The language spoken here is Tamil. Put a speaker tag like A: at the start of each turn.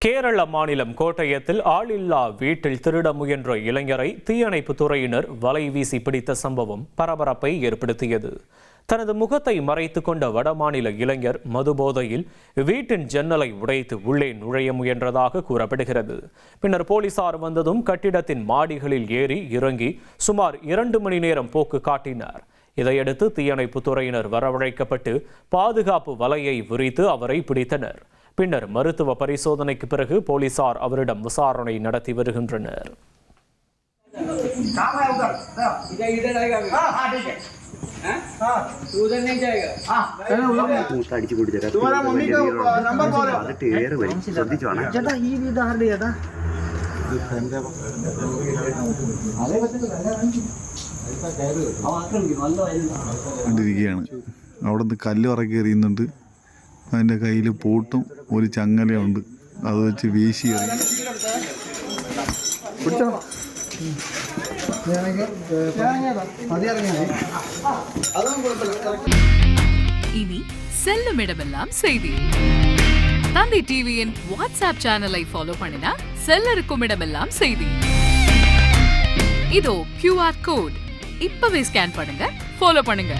A: கேரள மாநிலம் கோட்டயத்தில் ஆளில்லா வீட்டில் திருட முயன்ற இளைஞரை தீயணைப்பு துறையினர் வலை வீசி பிடித்த சம்பவம் பரபரப்பை ஏற்படுத்தியது. தனது முகத்தை மறைத்துக் கொண்ட வடமாநில இளைஞர் மதுபோதையில் வீட்டின் ஜன்னலை உடைத்து உள்ளே நுழைய முயன்றதாக கூறப்படுகிறது. பின்னர் போலீசார் வந்ததும் கட்டிடத்தின் மாடிகளில் ஏறி இறங்கி சுமார் 2 மணி நேரம் போக்கு காட்டினார். இதையடுத்து தீயணைப்பு துறையினர் வரவழைக்கப்பட்டு பாதுகாப்பு வலையை விரித்து அவரை பிடித்தனர். பின்னர் மருத்துவ பரிசோதனைக்கு பிறகு போலீசார் அவரிடம் விசாரணை நடத்தி வருகின்றனர்.
B: അവിടുന്ന് കല്ല് ഇറക്കി എറിയുന്നുണ്ട്. അതിൻ്റെ കയ്യിൽ പൂട്ടും ഒരു ചങ്ങലയുണ്ട്, അത് വെച്ച് വീശി എറിയും.
C: இனி செல்லும் இடமெல்லாம் செய்தி. தந்தை டிவியின் வாட்ஸ்அப் சேனலை ஃபாலோ பண்ணினா செல்ல இருக்கும் இடமெல்லாம் செய்தி. இதோ QR கோட் இப்பவே ஸ்கேன் பண்ணுங்க, ஃபாலோ பண்ணுங்க.